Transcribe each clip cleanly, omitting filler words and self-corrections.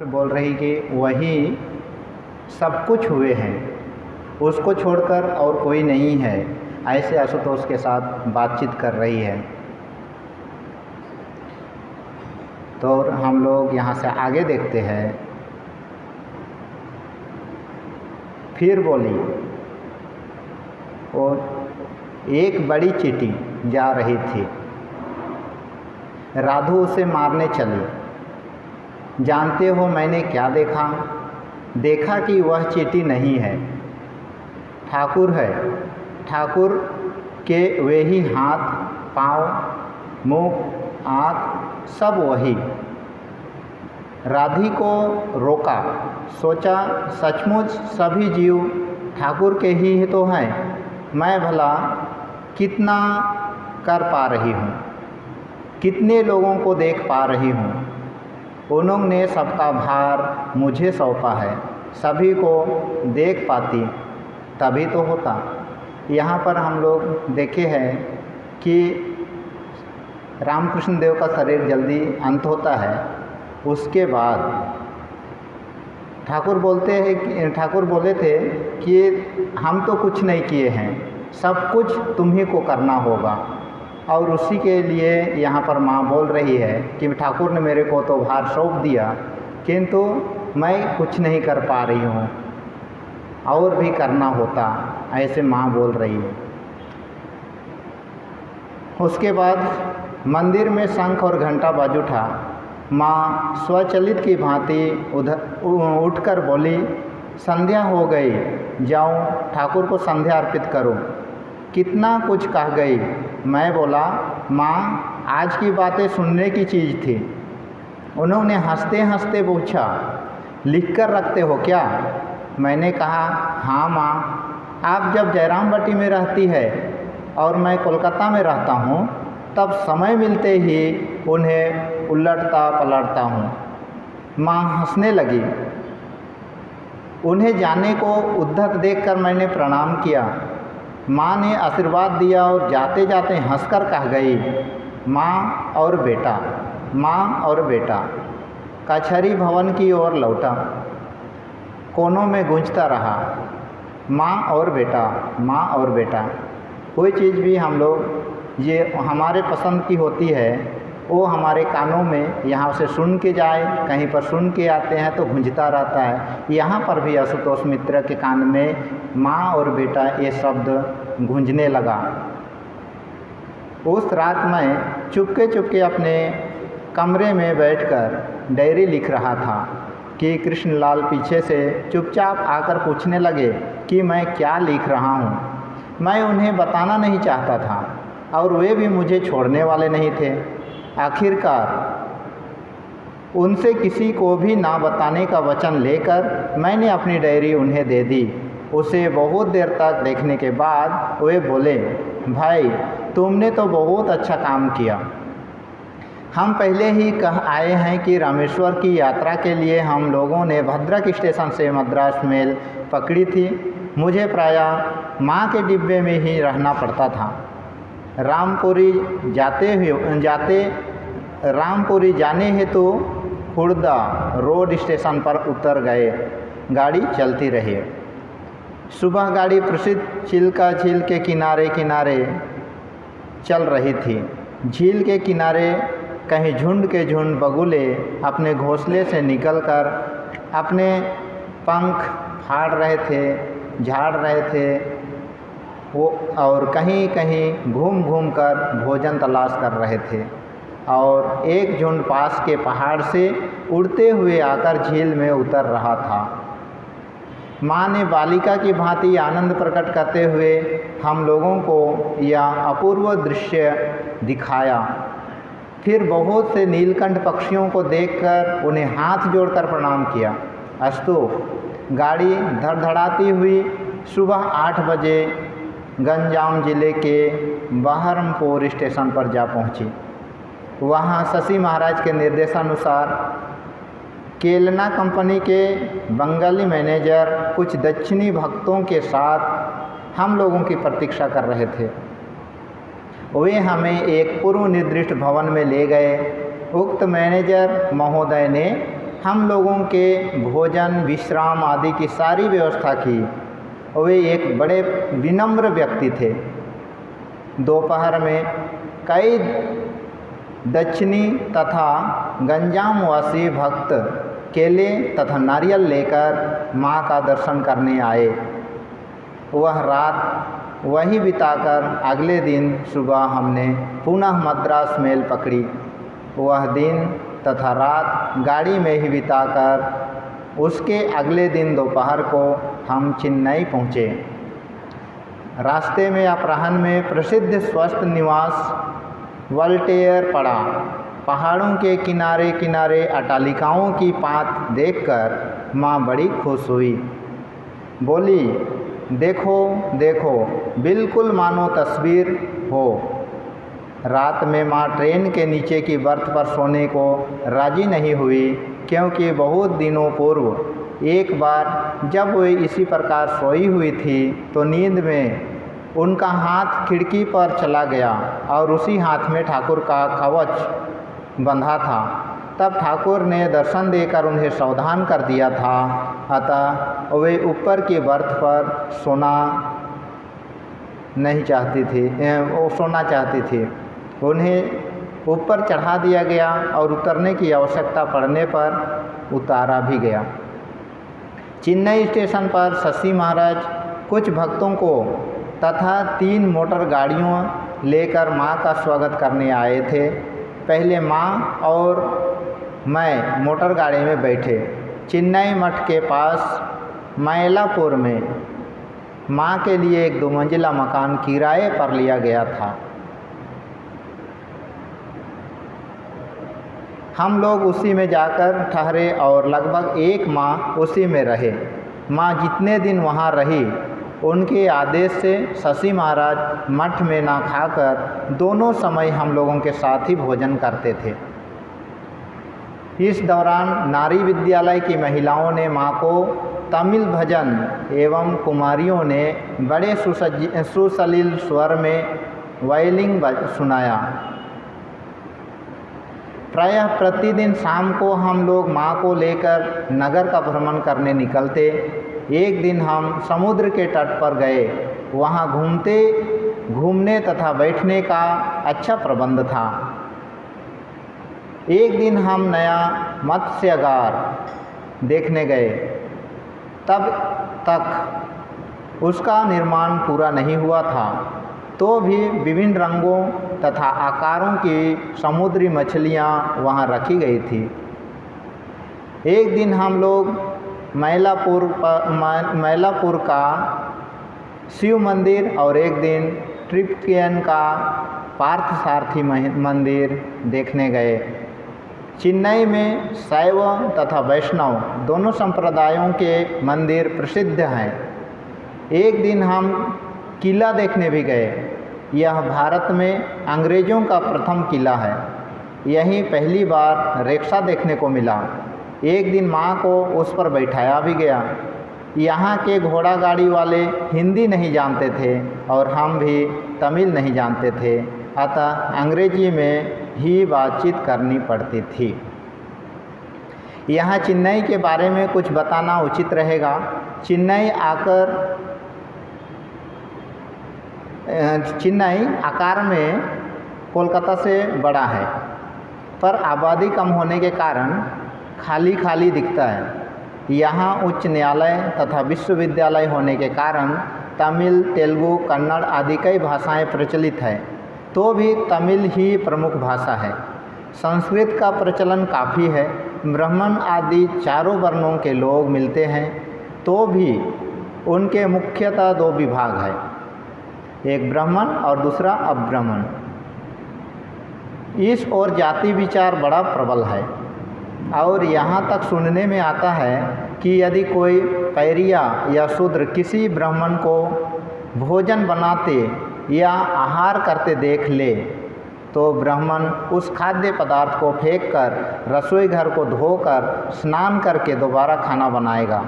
बोल रही कि वही सब कुछ हुए हैं, उसको छोड़कर और कोई नहीं है, ऐसे आशुतोष के साथ बातचीत कर रही है। तो हम लोग यहाँ से आगे देखते हैं। फिर बोली, और एक बड़ी चींटी जा रही थी। राधु उसे मारने चली। जानते हो मैंने क्या देखा? देखा कि वह चींटी नहीं है, ठाकुर है। ठाकुर के वे ही हाथ, पाँव, मुँह, आँख सब वही। राधी को रोका, सोचा सचमुच सभी जीव ठाकुर के ही तो हैं। मैं भला कितना कर पा रही हूँ, कितने लोगों को देख पा रही हूँ। उन्होंने सबका भार मुझे सौंपा है, सभी को देख पाती तभी तो होता। यहाँ पर हम लोग देखे हैं कि रामकृष्ण देव का शरीर जल्दी अंत होता है। उसके बाद ठाकुर बोले थे कि हम तो कुछ नहीं किए हैं, सब कुछ तुम्ही को करना होगा। और उसी के लिए यहाँ पर माँ बोल रही है कि ठाकुर ने मेरे को तो भार सौंप दिया, किंतु मैं कुछ नहीं कर पा रही हूँ, और भी करना होता, ऐसे माँ बोल रही है। उसके बाद मंदिर में शंख और घंटा बज उठा। माँ स्वचलित की भांति उठकर बोली, संध्या हो गई, जाऊँ ठाकुर को संध्या अर्पित करूँ। कितना कुछ कह गई। मैं बोला, माँ आज की बातें सुनने की चीज़ थी। उन्होंने हंसते हंसते पूछा, लिख कर रखते हो क्या? मैंने कहा, हाँ माँ, आप जब जयराम बट्टी में रहती है और मैं कोलकाता में रहता हूँ, तब समय मिलते ही उन्हें उलटता पलटता हूँ। माँ हंसने लगी। उन्हें जाने को उद्धत देखकर मैंने प्रणाम किया। माँ ने आशीर्वाद दिया और जाते जाते हंसकर कह गई, माँ और बेटा, माँ और बेटा। कचहरी भवन की ओर लौटा, कोनों में गूंजता रहा, माँ और बेटा, माँ और बेटा। कोई चीज़ भी हम लोग ये हमारे पसंद की होती है, वो हमारे कानों में यहाँ से सुन के जाए, कहीं पर सुन के आते हैं तो गूंजता रहता है। यहाँ पर भी आशुतोष मित्र के कान में माँ और बेटा ये शब्द गूंजने लगा। उस रात मैं चुपके चुपके अपने कमरे में बैठकर डायरी लिख रहा था कि कृष्णलाल पीछे से चुपचाप आकर पूछने लगे कि मैं क्या लिख रहा हूँ। मैं उन्हें बताना नहीं चाहता था और वे भी मुझे छोड़ने वाले नहीं थे। आखिरकार उनसे किसी को भी ना बताने का वचन लेकर मैंने अपनी डायरी उन्हें दे दी। उसे बहुत देर तक देखने के बाद वे बोले, भाई तुमने तो बहुत अच्छा काम किया। हम पहले ही कह आए हैं कि रामेश्वर की यात्रा के लिए हम लोगों ने भद्रक स्टेशन से मद्रास मेल पकड़ी थी। मुझे प्रायः माँ के डिब्बे में ही रहना पड़ता था। रामपुरी जाने हेतु खुर्दा रोड स्टेशन पर उतर गए। गाड़ी चलती रही। सुबह गाड़ी प्रसिद्ध चिल्का झील के किनारे किनारे चल रही थी। झील के किनारे कहीं झुंड के झुंड बगुले अपने घोंसले से निकलकर अपने पंख फाड़ रहे थे, झाड़ रहे थे वो, और कहीं कहीं घूम घूम कर भोजन तलाश कर रहे थे। और एक झुंड पास के पहाड़ से उड़ते हुए आकर झील में उतर रहा था। माँ ने बालिका की भांति आनंद प्रकट करते हुए हम लोगों को यह अपूर्व दृश्य दिखाया। फिर बहुत से नीलकंठ पक्षियों को देखकर उन्हें हाथ जोड़कर प्रणाम किया। अस्तु, गाड़ी धड़धड़ाती हुई सुबह 8 बजे गंजाम जिले के बहरमपुर स्टेशन पर जा पहुंची। वहां शशि महाराज के निर्देशानुसार केलना कंपनी के बंगाली मैनेजर कुछ दक्षिणी भक्तों के साथ हम लोगों की प्रतीक्षा कर रहे थे। वे हमें एक पूर्व निर्दिष्ट भवन में ले गए। उक्त मैनेजर महोदय ने हम लोगों के भोजन विश्राम आदि की सारी व्यवस्था की। वे एक बड़े विनम्र व्यक्ति थे। दोपहर में कई दक्षिणी तथा गंजामवासी भक्त केले तथा नारियल लेकर माँ का दर्शन करने आए। वह रात वही बिताकर अगले दिन सुबह हमने पुनः मद्रास मेल पकड़ी। वह दिन तथा रात गाड़ी में ही बिताकर उसके अगले दिन दोपहर को हम चेन्नई पहुँचे। रास्ते में अपराह्न में प्रसिद्ध स्वस्थ निवास वोल्टेयर पड़ा। पहाड़ों के किनारे किनारे अट्टालिकाओं की पात देखकर माँ बड़ी खुश हुई। बोली, देखो देखो, बिल्कुल मानो तस्वीर हो। रात में माँ ट्रेन के नीचे की बर्थ पर सोने को राजी नहीं हुई, क्योंकि बहुत दिनों पूर्व एक बार जब वे इसी प्रकार सोई हुई थी तो नींद में उनका हाथ खिड़की पर चला गया और उसी हाथ में ठाकुर का कवच बंधा था। तब ठाकुर ने दर्शन देकर उन्हें सावधान कर दिया था। अतः वे ऊपर की बर्थ पर सोना चाहती थी। उन्हें ऊपर चढ़ा दिया गया और उतरने की आवश्यकता पड़ने पर उतारा भी गया। चेन्नई स्टेशन पर शशि महाराज कुछ भक्तों को तथा 3 मोटर गाड़ियों लेकर माँ का स्वागत करने आए थे। पहले माँ और मैं मोटर गाड़ी में बैठे। चेन्नई मठ के पास मैलापुर में माँ के लिए एक 2 मंजिला मकान किराए पर लिया गया था। हम लोग उसी में जाकर ठहरे और लगभग 1 माह उसी में रहे। माँ जितने दिन वहाँ रही, उनके आदेश से शशि महाराज मठ में ना खाकर दोनों समय हम लोगों के साथ ही भोजन करते थे। इस दौरान नारी विद्यालय की महिलाओं ने माँ को तमिल भजन एवं कुमारियों ने बड़े सुसलील स्वर में वायलिन सुनाया। प्रायः प्रतिदिन शाम को हम लोग माँ को लेकर नगर का भ्रमण करने निकलते। एक दिन हम समुद्र के तट पर गए। वहाँ घूमने तथा बैठने का अच्छा प्रबंध था। एक दिन हम नया मत्स्यागार देखने गए। तब तक उसका निर्माण पूरा नहीं हुआ था, तो भी विभिन्न रंगों तथा आकारों की समुद्री मछलियाँ वहाँ रखी गई थी। एक दिन हम लोग मैलापुर का शिव मंदिर और एक दिन ट्रिप्लिकेन का पार्थसारथी मंदिर देखने गए। चेन्नई में शैव तथा वैष्णव दोनों संप्रदायों के मंदिर प्रसिद्ध हैं। एक दिन हम किला देखने भी गए। यह भारत में अंग्रेज़ों का प्रथम किला है। यहीं पहली बार रिक्शा देखने को मिला। एक दिन माँ को उस पर बैठाया भी गया। यहाँ के घोड़ा गाड़ी वाले हिंदी नहीं जानते थे और हम भी तमिल नहीं जानते थे, अतः अंग्रेजी में ही बातचीत करनी पड़ती थी। यहाँ चेन्नई के बारे में कुछ बताना उचित रहेगा। चेन्नई आकार में कोलकाता से बड़ा है, पर आबादी कम होने के कारण खाली खाली दिखता है। यहाँ उच्च न्यायालय तथा विश्वविद्यालय होने के कारण तमिल, तेलुगु, कन्नड़ आदि कई भाषाएं प्रचलित है, तो भी तमिल ही प्रमुख भाषा है। संस्कृत का प्रचलन काफ़ी है। ब्राह्मण आदि चारों वर्णों के लोग मिलते हैं, तो भी उनके मुख्यतः 2 विभाग है, एक ब्राह्मण और दूसरा अब्राह्मण। इस ओर जाति विचार बड़ा प्रबल है और यहाँ तक सुनने में आता है कि यदि कोई पैरिया या शूद्र किसी ब्राह्मण को भोजन बनाते या आहार करते देख ले, तो ब्राह्मण उस खाद्य पदार्थ को फेंककर रसोई घर को धोकर स्नान करके दोबारा खाना बनाएगा।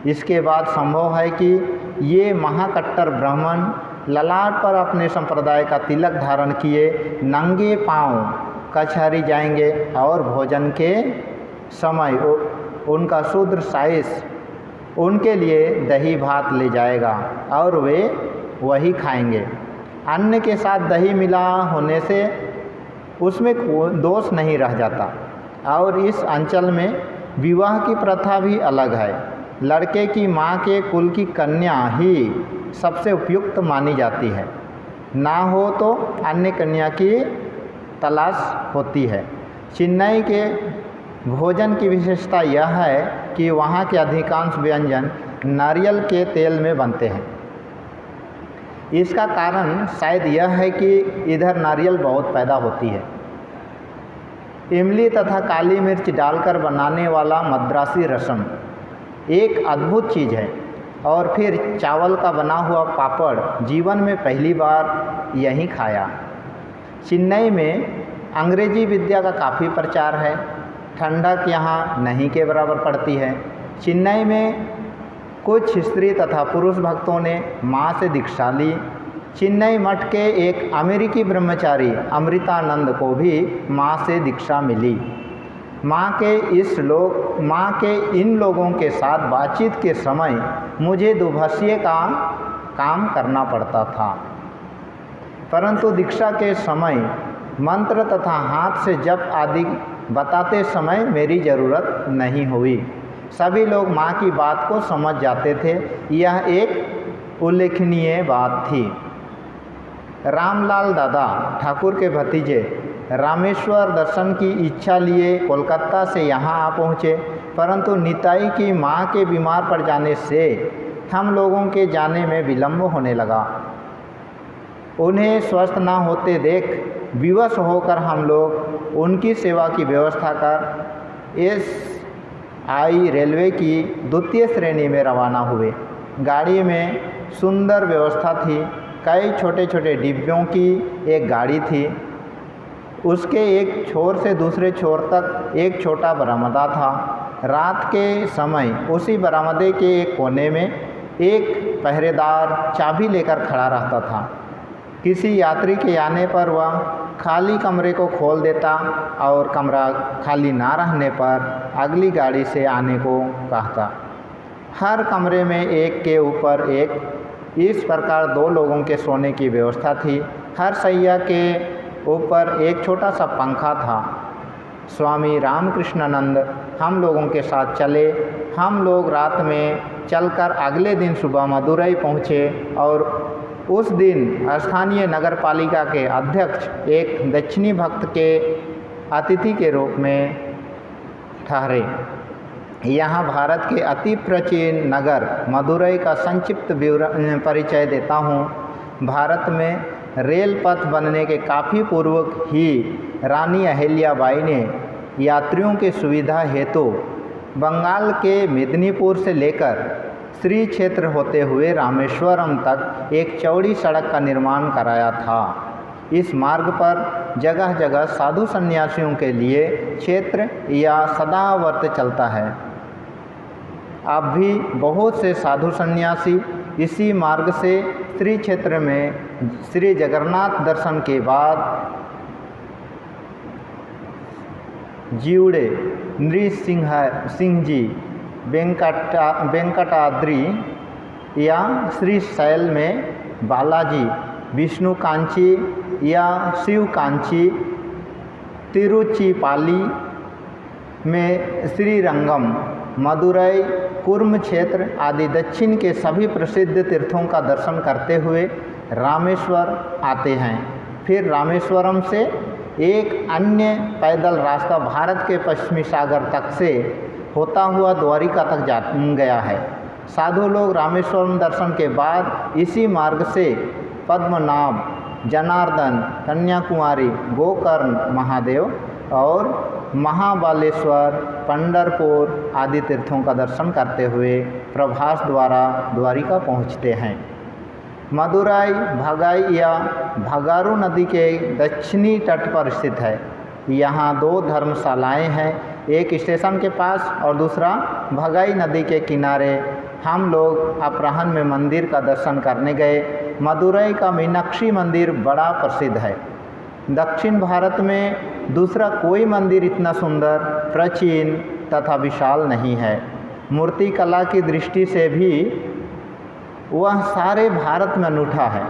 इसके बाद संभव है कि ये महाकट्टर ब्राह्मण ललाट पर अपने संप्रदाय का तिलक धारण किए नंगे पांव कचहरी जाएंगे और भोजन के समय उनका शूद्र साइस उनके लिए दही भात ले जाएगा और वे वही खाएंगे। अन्न के साथ दही मिला होने से उसमें कोई दोष नहीं रह जाता। और इस अंचल में विवाह की प्रथा भी अलग है। लड़के की माँ के कुल की कन्या ही सबसे उपयुक्त मानी जाती है, ना हो तो अन्य कन्या की तलाश होती है। चेन्नई के भोजन की विशेषता यह है कि वहाँ के अधिकांश व्यंजन नारियल के तेल में बनते हैं। इसका कारण शायद यह है कि इधर नारियल बहुत पैदा होती है। इमली तथा काली मिर्च डालकर बनाने वाला मद्रासी रसम एक अद्भुत चीज़ है। और फिर चावल का बना हुआ पापड़ जीवन में पहली बार यहीं खाया। चेन्नई में अंग्रेजी विद्या का काफ़ी प्रचार है। ठंडक यहाँ नहीं के बराबर पड़ती है। चेन्नई में कुछ स्त्री तथा पुरुष भक्तों ने माँ से दीक्षा ली। चेन्नई मठ के एक अमेरिकी ब्रह्मचारी अमृतानंद को भी माँ से दीक्षा मिली। माँ के इन लोगों के साथ बातचीत के समय मुझे दुभष्य का काम करना पड़ता था, परंतु दीक्षा के समय मंत्र तथा हाथ से जप आदि बताते समय मेरी ज़रूरत नहीं हुई। सभी लोग माँ की बात को समझ जाते थे। यह एक उल्लेखनीय बात थी। रामलाल दादा ठाकुर के भतीजे रामेश्वर दर्शन की इच्छा लिए कोलकाता से यहाँ आ पहुँचे, परंतु निताई की माँ के बीमार पड़ जाने से हम लोगों के जाने में विलम्ब होने लगा। उन्हें स्वस्थ न होते देख विवश होकर हम लोग उनकी सेवा की व्यवस्था कर SI रेलवे की द्वितीय श्रेणी में रवाना हुए। गाड़ी में सुंदर व्यवस्था थी। कई छोटे छोटे डिब्बों की एक गाड़ी थी। उसके एक छोर से दूसरे छोर तक एक छोटा बरामदा था। रात के समय उसी बरामदे के एक कोने में एक पहरेदार चाबी लेकर खड़ा रहता था। किसी यात्री के आने पर वह खाली कमरे को खोल देता और कमरा खाली ना रहने पर अगली गाड़ी से आने को कहता। हर कमरे में एक के ऊपर एक इस प्रकार 2 लोगों के सोने की व्यवस्था थी। हर सैया के ऊपर एक छोटा सा पंखा था। स्वामी रामकृष्णानंद हम लोगों के साथ चले। हम लोग रात में चलकर अगले दिन सुबह मदुरई पहुँचे और उस दिन स्थानीय नगर पालिका के अध्यक्ष एक दक्षिणी भक्त के अतिथि के रूप में ठहरे। यहाँ भारत के अति प्राचीन नगर मदुरई का संक्षिप्त परिचय देता हूँ। भारत में रेल पथ बनने के काफ़ी पूर्व ही रानी अहिल्याबाई ने यात्रियों की सुविधा हेतु बंगाल के मेदिनीपुर से लेकर श्री क्षेत्र होते हुए रामेश्वरम तक एक चौड़ी सड़क का निर्माण कराया था। इस मार्ग पर जगह जगह साधु सन्यासियों के लिए क्षेत्र या सदावर्त चलता है। अब भी बहुत से साधु सन्यासी इसी मार्ग से श्री क्षेत्र में श्री जगन्नाथ दर्शन के बाद जीवड़े नृसिंह जी वेंकटाद्रि या श्री शैल में बालाजी, विष्णु कांची या शिव कांची, तिरुचिपाली में श्रीरंगम, मदुरई, कुर्म क्षेत्र आदि दक्षिण के सभी प्रसिद्ध तीर्थों का दर्शन करते हुए रामेश्वर आते हैं। फिर रामेश्वरम से एक अन्य पैदल रास्ता भारत के पश्चिमी सागर तक से होता हुआ द्वारिका तक गया है। साधु लोग रामेश्वरम दर्शन के बाद इसी मार्ग से पद्मनाभ, जनार्दन, कन्याकुमारी, गोकर्ण महादेव और महाबालेश्वर, पंढरपुर आदि तीर्थों का दर्शन करते हुए प्रभास द्वारा द्वारिका पहुँचते हैं। मदुरई भगाई या भगारू नदी के दक्षिणी तट पर स्थित है। यहाँ 2 धर्मशालाएँ हैं, एक स्टेशन के पास और दूसरा भगाई नदी के किनारे। हम लोग अपराह्न में मंदिर का दर्शन करने गए। मदुरई का मीनाक्षी मंदिर बड़ा प्रसिद्ध है। दक्षिण भारत में दूसरा कोई मंदिर इतना सुंदर, प्राचीन तथा विशाल नहीं है। मूर्ति कला की दृष्टि से भी वह सारे भारत में अनूठा है।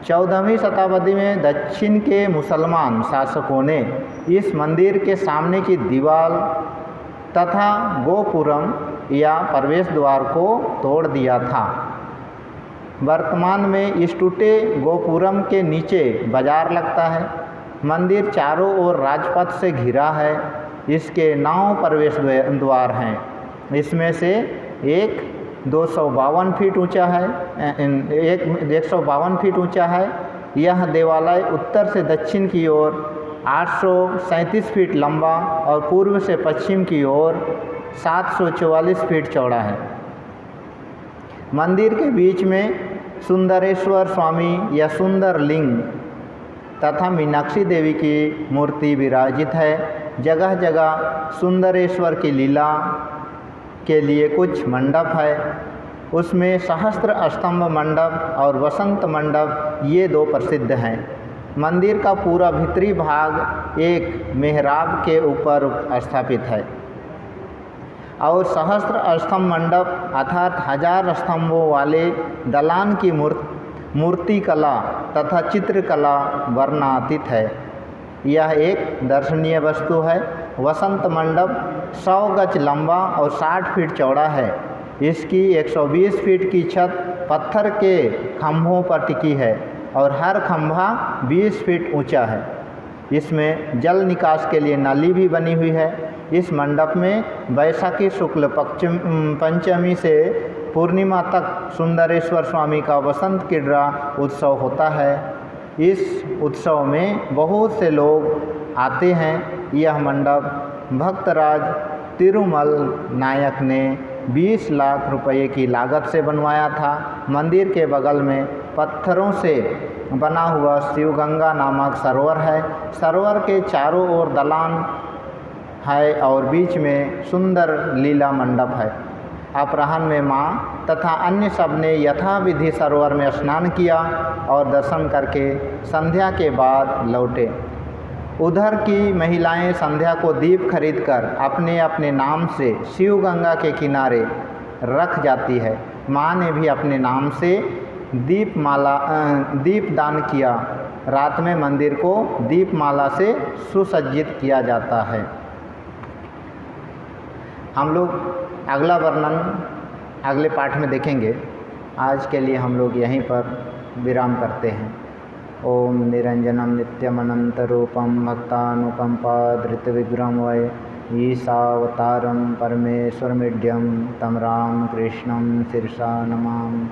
14वीं शताब्दी में दक्षिण के मुसलमान शासकों ने इस मंदिर के सामने की दीवार तथा गोपुरम या प्रवेश द्वार को तोड़ दिया था। वर्तमान में इस टूटे गोपुरम के नीचे बाजार लगता है। मंदिर चारों ओर राजपथ से घिरा है। इसके 9 प्रवेश द्वार हैं। इसमें से एक 252 फीट ऊंचा है, 152 फीट ऊंचा है। यह देवालय उत्तर से दक्षिण की ओर 837 फीट लंबा और पूर्व से पश्चिम की ओर 744 फीट चौड़ा है। मंदिर के बीच में सुंदरेश्वर स्वामी या सुंदर लिंग तथा मीनाक्षी देवी की मूर्ति विराजित है। जगह जगह सुंदरेश्वर की लीला के लिए कुछ मंडप है। उसमें सहस्त्र स्तंभ मंडप और वसंत मंडप, ये 2 प्रसिद्ध हैं। मंदिर का पूरा भीतरी भाग एक मेहराब के ऊपर स्थापित है और सहस्त्र स्तंभ मंडप अर्थात 1000 स्तंभों वाले दलान की मूर्ति कला तथा चित्रकला वर्णनातीत है। यह एक दर्शनीय वस्तु है। वसंत मंडप 100 गज लंबा और 60 फीट चौड़ा है। इसकी 120 फीट की छत पत्थर के खंभों पर टिकी है और हर खंभा 20 फीट ऊंचा है। इसमें जल निकास के लिए नाली भी बनी हुई है। इस मंडप में वैशाखी शुक्ल पंचमी से पूर्णिमा तक सुंदरेश्वर स्वामी का वसंत क्रीड़ा उत्सव होता है। इस उत्सव में बहुत से लोग आते हैं। यह मंडप भक्तराज तिरुमल नायक ने 20 लाख रुपए की लागत से बनवाया था। मंदिर के बगल में पत्थरों से बना हुआ शिवगंगा नामक सरोवर है। सरोवर के चारों ओर दलान है और बीच में सुंदर लीला मंडप है। अपराह्न में माँ तथा अन्य सब ने यथाविधि सरोवर में स्नान किया और दर्शन करके संध्या के बाद लौटे। उधर की महिलाएं संध्या को दीप खरीदकर अपने अपने नाम से शिवगंगा के किनारे रख जाती है। माँ ने भी अपने नाम से दीप दान किया। रात में मंदिर को दीपमाला से सुसज्जित किया जाता है। हम लोग अगला वर्णन अगले पाठ में देखेंगे। आज के लिए हम लोग यहीं पर विराम करते हैं। ओम निरंजनम नित्यमनंतरूपम भक्तानुकंपाधृतविग्रहं वै ईशावतारं परमेश्वरमीड्यं तं रामकृष्णं शिरसा नमामि।